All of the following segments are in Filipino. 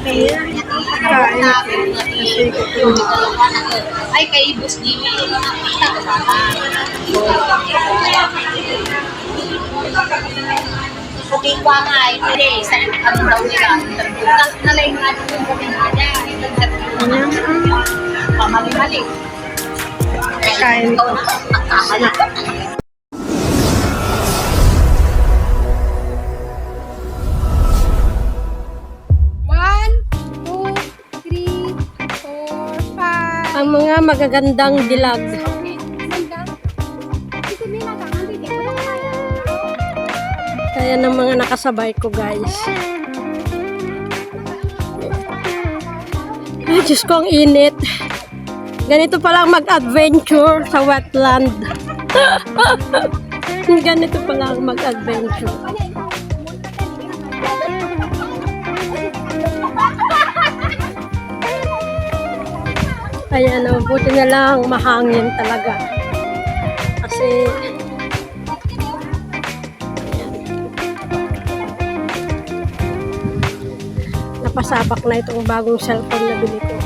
Ay, kay Boss Jimmy. Sabi ko nga, hindi, sa ano daw nila, nalay nga yung kami nga niya, pamali-mali. Kain ko. Ang mga magagandang dilag. Kaya ng mga nakasabay ko, guys. Ay, Diyos ko, ang init. Ganito palang mag-adventure sa wetland. Ganito palang mag-adventure. Ayan, buti na lang mahangin talaga. Kasi napasabak na itong bagong cellphone na bili ko.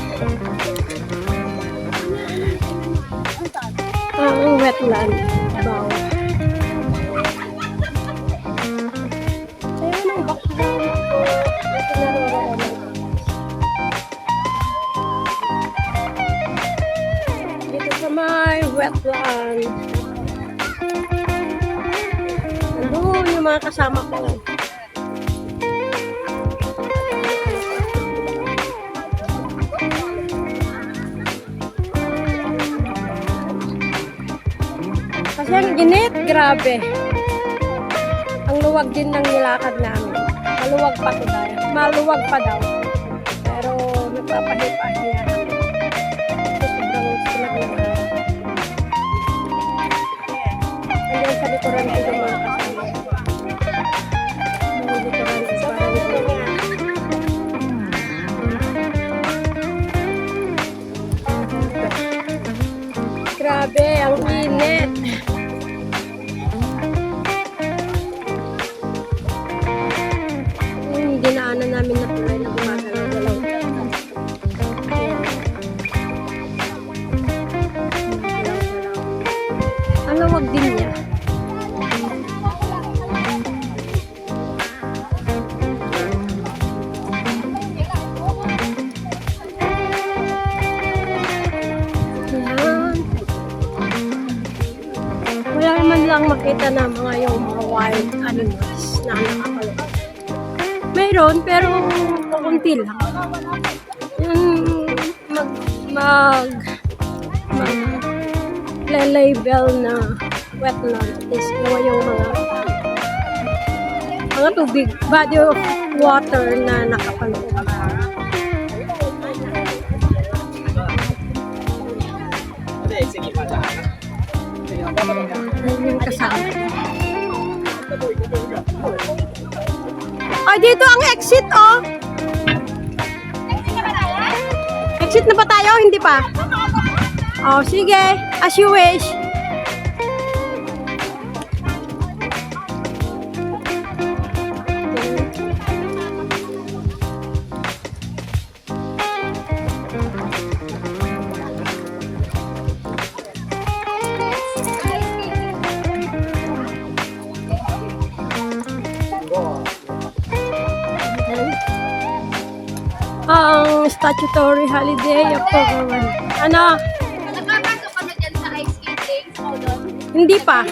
Ang wetland. Wow. Ayun ang background ko. Ito na rin. Dito sa may wetland. Ano yung mga kasama ko? Kasi ang init, grabe. Ang luwag din ng nilakad namin. Maluwag pa to tayo. Maluwag pa daw. Pero nagpapahipahiya kami. Sobrang sinag ng araw. Hanggang sa likuran ko yung mga kasama. Mga likuran ko parang ito. Grabe, ang init. Yung dinaanan namin na tulay na gumagalaw-galaw. Ayan. Ang lawag din niya. Wala naman lang makita na yung mga wild animals na nakapaloob. Mayroon, pero kunti lang. Yung label na wetland is yung mga tubig, body of water na nakapaloob. Ayun yung kasama. Oh, dito ang exit, oh. Exit na ba tayo? Hindi pa? Oh, sige. As you wish. Ang statutory holiday October 1. Ano? Nakapasok ka na dyan sa ice skating? Hindi pa.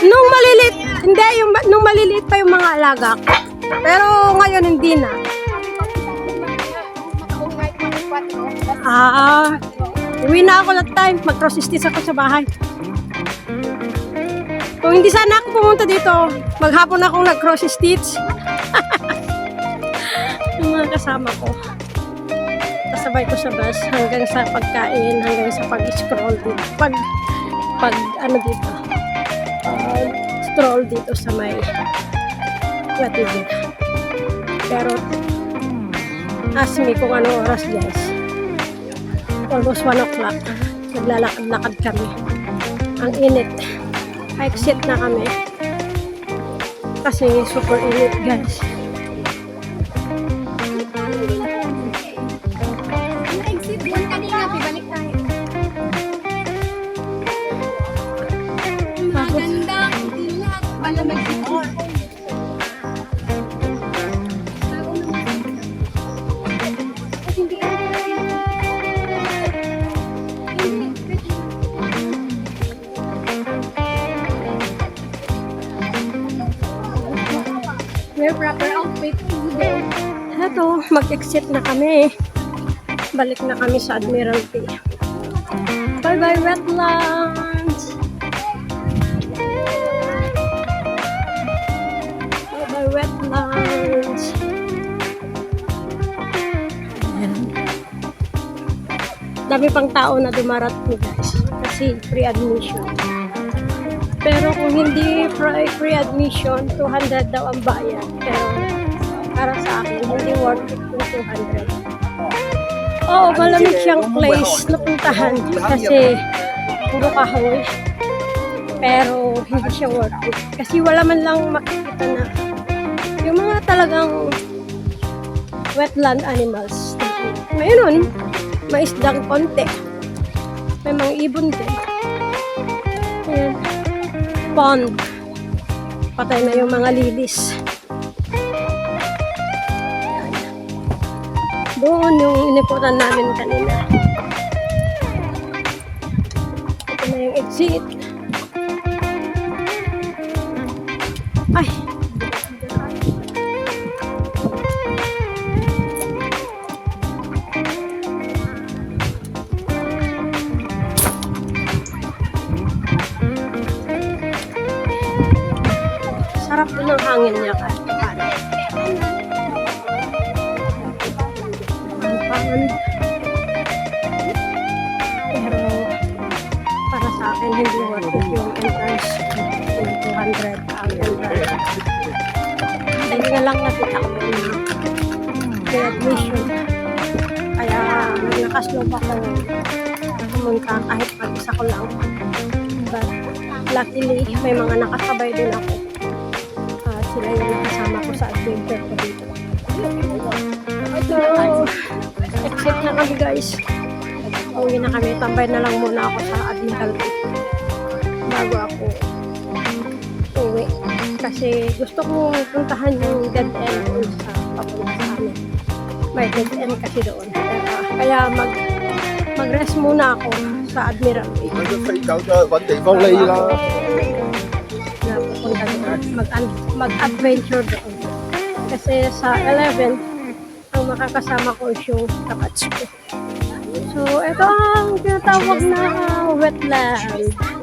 Nung maliliit, hindi, nung maliliit pa yung mga alaga ko. Pero ngayon hindi na. Uwi na ako that time. Mag-cross-stitch ako sa bahay. Kung hindi sana ako pumunta dito, maghapon akong nag-cross-stitch. Yung mga kasama ko. Kasabay ko sa bus hanggang sa pagkain, hanggang sa pag-scroll dito. Stroll dito sa may wetland. Pero ask me kung anong oras, guys. Almost 1 o'clock. Naglalakad-lakad kami. Ang init. Exit na kami. Kasi super init, guys. ito, mag-exit na kami. Balik na kami sa Admiralty. Bye-bye, wetlands! Bye-bye, wetlands! Ayan. Dami pang tao na dumarating, guys. Kasi free admission. Pero kung hindi free admission, 200 daw ang bayad. Pero para sa akin, hindi worth it yung 200. Oo, malamig siyang place na puntahan kasi puro kahoy. Pero hindi siya worth it. Kasi wala man lang makikita na yung mga talagang wetland animals. Mayroon, may isdang konti. May mga ibon din. Ayan. Pond. Patay na yung mga lilis. Doon yung iniputan namin kanina. Ito na yung exit. Ay! Sarap din ang hangin niya kahit paano. Pero para sa akin hindi worth it yung entrance yung 200 ang entrance. Hindi nga lang nakita ko yung admission. Kaya naglakas-loob ako pumunta kahit mag-isa ko lang. But luckily may mga nakasabay din ako. Sila yung nakasama ko sa adventure ko dito. So, exit na kami guys. Uwi na kami. Tambay na lang muna ako sa Admiralty bago ako uwi. Kasi gusto kong puntahan yung dead end doon sa papunta sa amin. May dead end kasi doon. Kaya mag-rest muna ako sa Admiralty. Na pupunta doon. Mag-adventure doon. Kasi sa 11, ang makakasama ko is yung kapats ko. So, ito ang tinatawag na wetland. Wetland.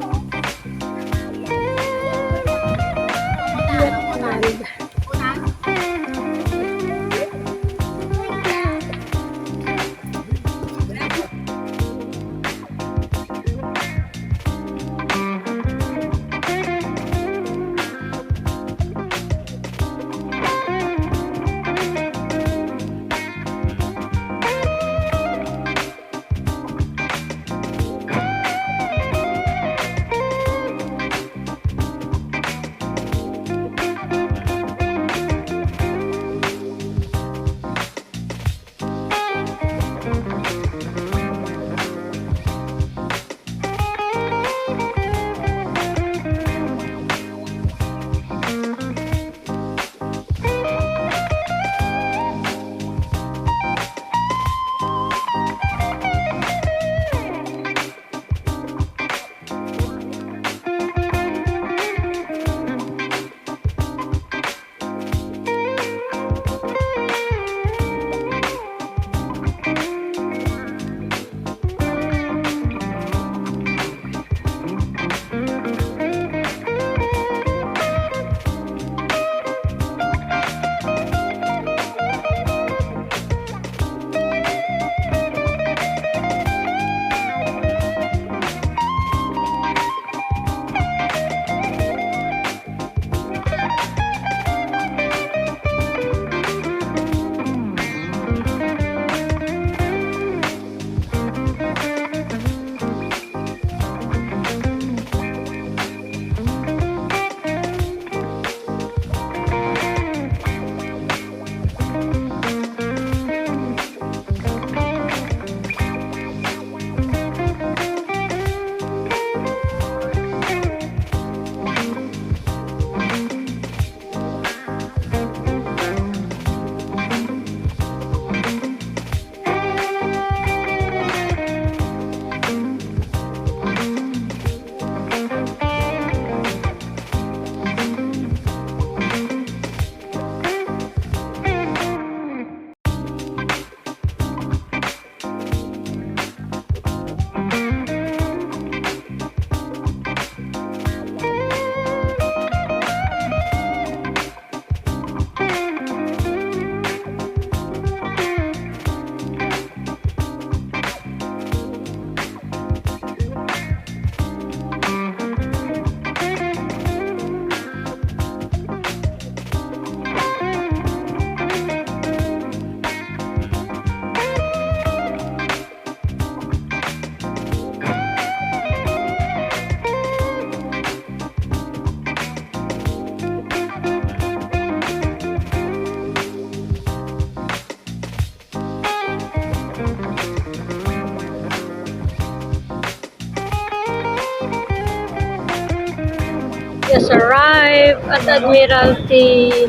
just arrived at Admiralty.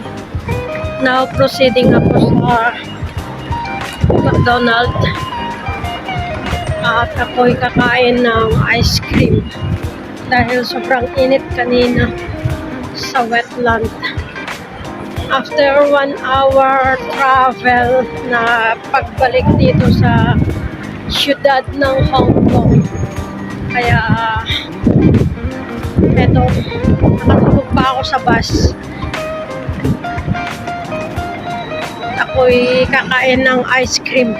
Now proceeding ako sa McDonald's. At ako'y kakain ng ice cream dahil sobrang init kanina sa wetland. After 1 hour travel na pagbalik dito sa siyudad ng Hong Kong. Kaya eto, nakatulog pa ako sa bus. Ako'y kakain ng ice cream.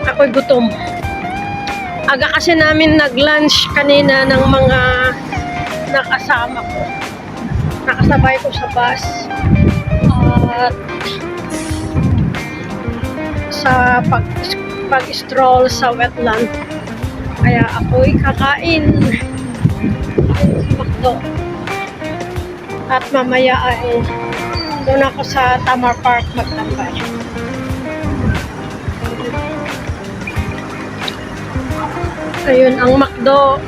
Ako'y gutom. Aga kasi namin nag-lunch kanina ng mga nakasama ko. Nakasabay ko sa bus. At sa pag-stroll sa wetland. Kaya ako'y kakain sa McDo. At mamaya ay doon ako sa Tamar Park magtambay. Ayun ang McDo.